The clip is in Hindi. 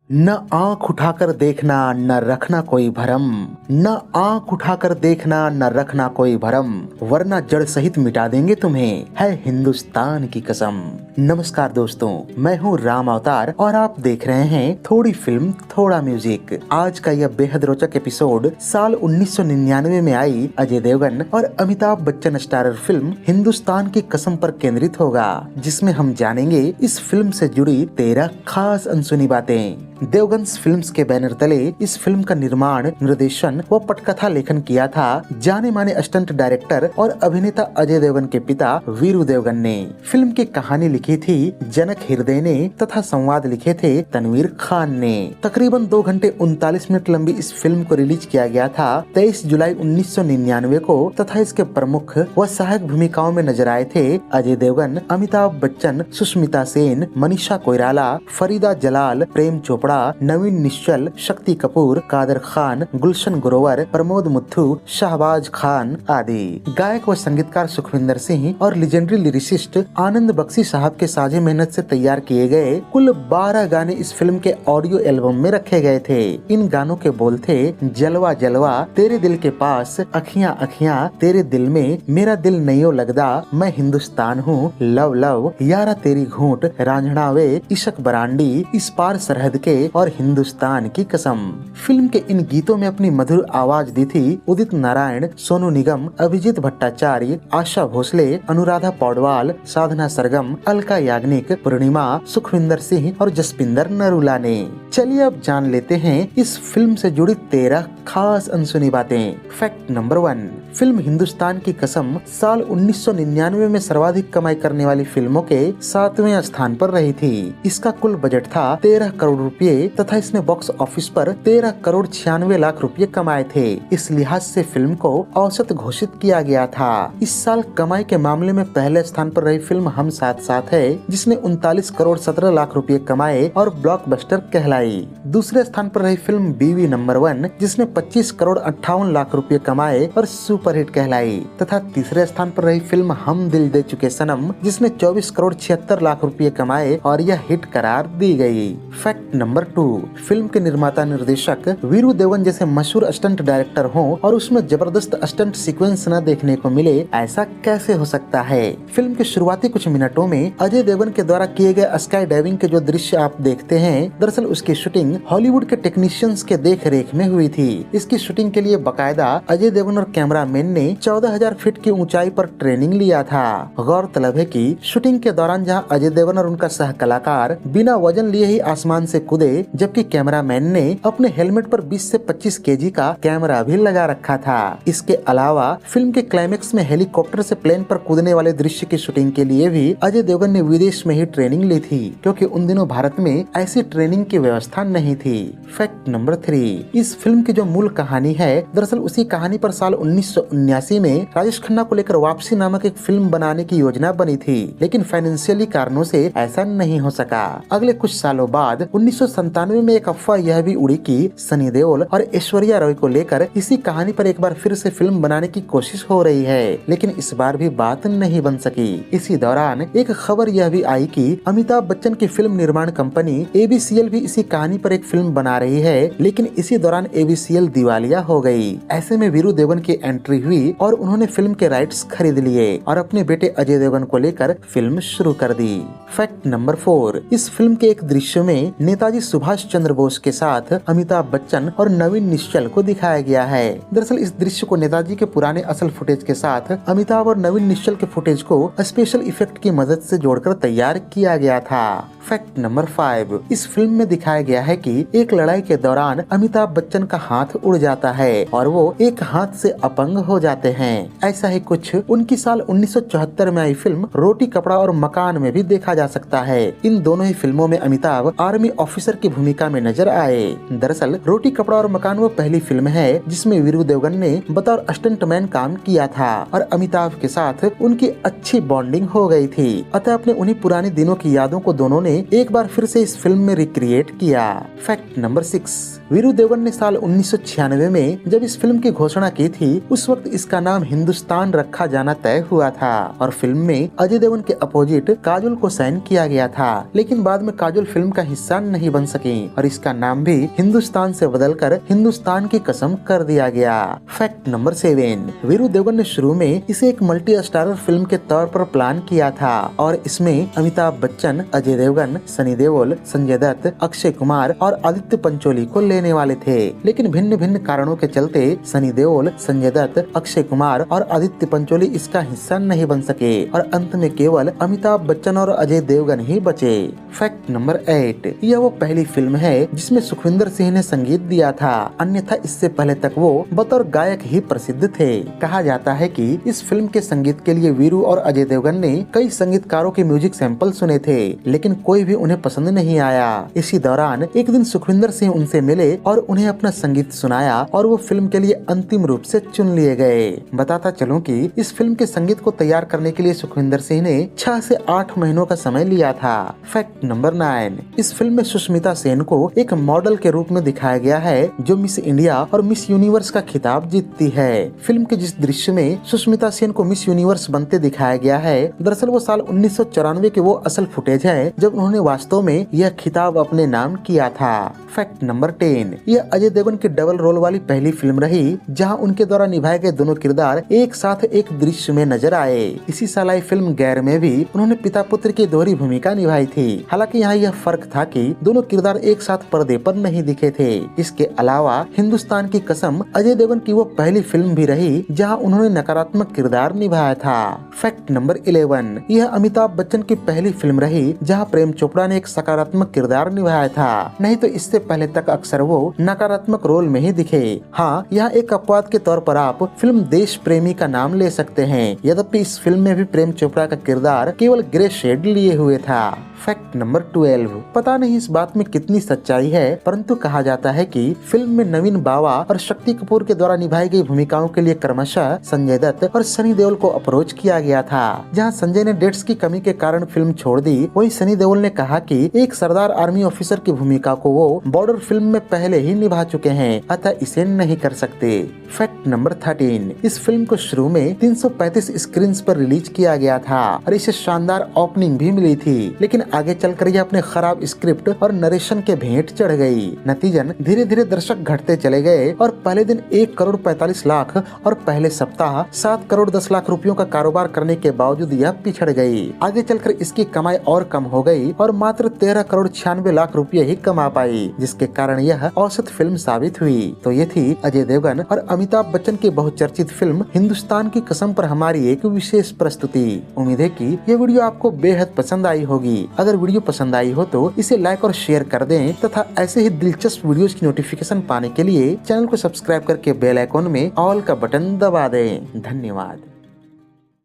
न आंख उठाकर देखना न रखना कोई भरम, न आंख उठाकर देखना न रखना कोई भरम, वरना जड़ सहित मिटा देंगे तुम्हें, है हिंदुस्तान की कसम। नमस्कार दोस्तों, मैं हूँ राम अवतार और आप देख रहे हैं थोड़ी फिल्म थोड़ा म्यूजिक। आज का यह बेहद रोचक एपिसोड साल 1999 में आई अजय देवगन और अमिताभ बच्चन स्टारर फिल्म हिंदुस्तान की कसम पर केंद्रित होगा, जिसमें हम जानेंगे इस फिल्म से जुड़ी 13 खास अनसुनी बातें। देवगन्स फिल्म्स के बैनर तले इस फिल्म का निर्माण, निर्देशन व पटकथा लेखन किया था जाने माने स्टंट डायरेक्टर और अभिनेता अजय देवगन के पिता वीरू देवगन ने। फिल्म की कहानी लिखी थी जनक हृदय ने तथा संवाद लिखे थे तनवीर खान ने। तकरीबन 2 घंटे 39 मिनट लंबी इस फिल्म को रिलीज किया गया था 23 जुलाई 1999 को तथा इसके प्रमुख व सहायक भूमिकाओं में नजर आए थे अजय देवगन, अमिताभ बच्चन, सुष्मिता सेन, मनीषा कोइराला, फरीदा जलाल, प्रेम चोपड़ा, नवीन निश्चल, शक्ति कपूर, कादर खान, गुलशन ग्रोवर, प्रमोद मुथु, शाहबाज खान आदि। गायक व संगीतकार सुखविंदर सिंह और लेजेंडरी लिरिसिस्ट आनंद बख्शी साहब के साझे मेहनत से तैयार किए गए कुल 12 गाने इस फिल्म के ऑडियो एल्बम में रखे गए थे। इन गानों के बोल थे जलवा जलवा, तेरे दिल के पास, अखियां अखियां तेरे दिल में, मेरा दिल नैयो लगदा, मैं हिंदुस्तान हूँ, लव लव, यारा तेरी घूंट, रांझणावे, इशक बरांडी, इस पार सरहद के और हिंदुस्तान की कसम। फिल्म के इन गीतों में अपनी मधुर आवाज दी थी उदित नारायण, सोनू निगम, अभिजीत भट्टाचार्य, आशा भोसले, अनुराधा पौडवाल, साधना सरगम, अलका याग्निक, पूर्णिमा, सुखविंदर सिंह और जसपिंदर नरूला ने। चलिए अब जान लेते हैं इस फिल्म से जुड़ी 13 खास अनसुनी बातें। फैक्ट नंबर 1, फिल्म हिंदुस्तान की कसम साल 1999 में सर्वाधिक कमाई करने वाली फिल्मों के 7वें स्थान पर रही थी। इसका कुल बजट था 13 करोड़ रुपए तथा इसने बॉक्स ऑफिस पर 13 करोड़ 96 लाख रुपए कमाए थे। इस लिहाज से फिल्म को औसत घोषित किया गया था। इस साल कमाई के मामले में पहले स्थान पर रही फिल्म हम साथ साथ है, जिसने 39 करोड़ 17 लाख रुपए कमाए और ब्लॉकबस्टर कहलाई। दूसरे स्थान पर रही फिल्म बीवी नंबर 1, जिसने 25 करोड़ 58 लाख रुपए कमाए और सुपरहिट कहलाई। तथा तीसरे स्थान पर रही फिल्म हम दिल दे चुके सनम, जिसने 24 करोड़ 76 लाख रुपए कमाए और यह हिट करार दी गई। फैक्ट नंबर 2, फिल्म के निर्माता निर्देशक वीरू देवगन जैसे मशहूर स्टंट डायरेक्टर हों और उसमें जबरदस्त स्टंट सीक्वेंस न देखने को मिले, ऐसा कैसे हो सकता है। फिल्म के शुरुआती कुछ मिनटों में अजय देवगन के द्वारा किए गए स्काई डाइविंग के जो दृश्य आप देखते हैं, दरअसल उसकी शूटिंग हॉलीवुड के टेक्नीशियंस के देख रेख में हुई थी। इसकी शूटिंग के लिए बकायदा अजय देवगन और कैमरामैन ने 14,000 फीट की ऊंचाई पर ट्रेनिंग लिया था। गौरतलब है कि शूटिंग के दौरान जहां अजय देवगन और उनका सह कलाकार बिना वजन लिए ही आसमान से कूदे, जबकि कैमरामैन ने अपने हेलमेट पर 20 से 25 केजी का कैमरा भी लगा रखा था। इसके अलावा फिल्म के क्लाइमेक्स में हेलीकॉप्टर से प्लेन पर कूदने वाले दृश्य की शूटिंग के लिए भी अजय देवगन ने विदेश में ही ट्रेनिंग ली थी, क्योंकि उन दिनों भारत में ऐसी ट्रेनिंग की व्यवस्था नहीं थी। फैक्ट नंबर 3, इस फिल्म की जो मूल कहानी है, दरअसल उसी कहानी पर साल 1979 में राजेश खन्ना को लेकर वापसी नामक एक फिल्म बनाने की योजना बनी थी, लेकिन फाइनेंशियली कारणों से ऐसा नहीं हो सका। अगले कुछ सालों बाद 1997 में एक अफवाह यह भी उड़ी कि सनी देओल और ऐश्वर्या रॉय को लेकर इसी कहानी पर एक बार फिर से फिल्म बनाने की कोशिश हो रही है, लेकिन इस बार भी बात नहीं बन सकी। इसी दौरान एक खबर यह भी आई कि अमिताभ बच्चन की फिल्म निर्माण कंपनी ABCL भी इसी कहानी पर एक फिल्म बना रही है, लेकिन इसी दौरान ABCL दिवालिया हो गई। ऐसे में वीरू देवगन की एंट्री हुई और उन्होंने फिल्म के राइट्स खरीद लिए और अपने बेटे अजय देवगन को लेकर फिल्म शुरू कर दी। फैक्ट नंबर 4, इस फिल्म के एक दृश्य में नेताजी सुभाष चंद्र बोस के साथ अमिताभ बच्चन और नवीन निश्चल को दिखाया गया है। दरअसल इस दृश्य को नेताजी के पुराने असल फुटेज के साथ अमिताभ और नवीन निश्चल के फुटेज को स्पेशल इफेक्ट की मदद से जोड़कर तैयार किया गया था। फैक्ट नंबर 5, इस फिल्म में दिखाया गया है कि एक लड़ाई के दौरान अमिताभ बच्चन का हाथ उड़ जाता है और वो एक हाथ से अपंग हो जाते हैं। ऐसा ही कुछ उनकी साल 1974 में आई फिल्म रोटी कपड़ा और मकान में भी देखा जा सकता है। इन दोनों ही फिल्मों में अमिताभ आर्मी ऑफिसर की भूमिका में नजर आए। दरअसल रोटी कपड़ा और मकान वो पहली फिल्म है जिसमें वीरू देवगन ने बतौर स्टंटमैन काम किया था और अमिताभ के साथ उनकी अच्छी बॉन्डिंग हो गई थी। अतः अपने उन्हीं पुराने दिनों की यादों को दोनों ने एक बार फिर से इस फिल्म में रिक्रिएट किया। फैक्ट नंबर 6, वीरू देवगन ने साल 1996 में जब इस फिल्म की घोषणा की थी, उस इस वक्त इसका नाम हिंदुस्तान रखा जाना तय हुआ था और फिल्म में अजय देवगन के अपोजिट काजोल को साइन किया गया था, लेकिन बाद में काजोल फिल्म का हिस्सा नहीं बन सकी और इसका नाम भी हिंदुस्तान से बदलकर हिंदुस्तान की कसम कर दिया गया। फैक्ट नंबर 7, वीरू देवगन ने शुरू में इसे एक मल्टी स्टारर फिल्म के तौर पर प्लान किया था और इसमें अमिताभ बच्चन, अजय देवगन, सनी देओल, संजय दत्त, अक्षय कुमार और आदित्य पंचोली को लेने वाले थे, लेकिन भिन्न भिन्न कारणों के चलते सनी देओल, संजय दत्त, अक्षय कुमार और आदित्य पंचोली इसका हिस्सा नहीं बन सके और अंत में केवल अमिताभ बच्चन और अजय देवगन ही बचे। फैक्ट नंबर 8, यह वो पहली फिल्म है जिसमें सुखविंदर सिंह ने संगीत दिया था, अन्यथा इससे पहले तक वो बतौर गायक ही प्रसिद्ध थे। कहा जाता है कि इस फिल्म के संगीत के लिए वीरू और अजय देवगन ने कई संगीतकारों के म्यूजिक सैंपल सुने थे, लेकिन कोई भी उन्हें पसंद नहीं आया। इसी दौरान एक दिन सुखविंदर सिंह उनसे मिले और उन्हें अपना संगीत सुनाया और वो फिल्म के लिए अंतिम रूप से चुन लिए गए। बताता चलूं कि इस फिल्म के संगीत को तैयार करने के लिए सुखविंदर सिंह ने 6 से 8 महीनों का समय लिया था। फैक्ट नंबर 9, इस फिल्म में सुष्मिता सेन को एक मॉडल के रूप में दिखाया गया है जो मिस इंडिया और मिस यूनिवर्स का खिताब जीतती है। फिल्म के जिस दृश्य में सुष्मिता सेन को मिस यूनिवर्स बनते दिखाया गया है, दरअसल वो साल 1994 के वो असल फुटेज है जब उन्होंने वास्तव में यह खिताब अपने नाम किया था। फैक्ट नंबर 10, यह अजय देवगन की डबल रोल वाली पहली फिल्म रही जहां उनके द्वारा निभाए गए दोनों किरदार एक साथ एक दृश्य में नजर आए। इसी साल आई फिल्म गैर में भी उन्होंने पिता पुत्र की दोहरी भूमिका निभाई थी। हालांकि यहाँ यह फर्क था कि दोनों किरदार एक साथ पर्दे पर नहीं दिखे थे। इसके अलावा हिंदुस्तान की कसम अजय देवगन की वो पहली फिल्म भी रही जहाँ उन्होंने नकारात्मक किरदार निभाया था। फैक्ट नंबर 11, यह अमिताभ बच्चन की पहली फिल्म रही जहाँ प्रेम चोपड़ा ने एक सकारात्मक किरदार निभाया था, नहीं तो इससे पहले तक अक्सर वो नकारात्मक रोल में ही दिखे। हाँ, यहाँ एक अपवाद के तौर पर आप फिल्म देश प्रेमी का नाम ले सकते हैं, यद्यपि इस फिल्म में भी प्रेम चोपड़ा का किरदार केवल ग्रे शेड लिए हुए था। फैक्ट नंबर 12, पता नहीं इस बात में कितनी सच्चाई है, परंतु कहा जाता है कि फिल्म में नवीन बावा और शक्ति कपूर के द्वारा निभाई गई भूमिकाओं के लिए क्रमशः संजय दत्त और सनी देओल को अप्रोच किया गया था। जहां संजय ने डेट्स की कमी के कारण फिल्म छोड़ दी, वहीं सनी देओल ने कहा कि एक सरदार आर्मी ऑफिसर की भूमिका को वो बॉर्डर फिल्म में पहले ही निभा चुके हैं, अतः इसे नहीं कर सकते। फैक्ट नंबर 13, इस फिल्म को शुरू में 335 स्क्रीन पर रिलीज किया गया था और इसे शानदार ओपनिंग भी मिली थी, लेकिन आगे चलकर यह अपने खराब स्क्रिप्ट और नरेशन के भेंट चढ़ गई। नतीजन धीरे धीरे दर्शक घटते चले गए और पहले दिन 1 करोड़ 45 लाख और पहले सप्ताह 7 करोड़ 10 लाख रुपयों का कारोबार करने के बावजूद यह पिछड़ गई। आगे चलकर इसकी कमाई और कम हो गई और मात्र 13 करोड़ 96 लाख रुपये ही कमा पाई, जिसके कारण यह औसत फिल्म साबित हुई। तो ये थी अजय देवगन और अमिताभ बच्चन की बहुचर्चित फिल्म हिंदुस्तान की कसम पर हमारी एक विशेष प्रस्तुति। उम्मीद है कि ये वीडियो आपको बेहद पसंद आई होगी। अगर वीडियो पसंद आई हो तो इसे लाइक और शेयर कर दें तथा ऐसे ही दिलचस्प वीडियोस की नोटिफिकेशन पाने के लिए चैनल को सब्सक्राइब करके बेल आइकॉन में ऑल का बटन दबा दें। धन्यवाद।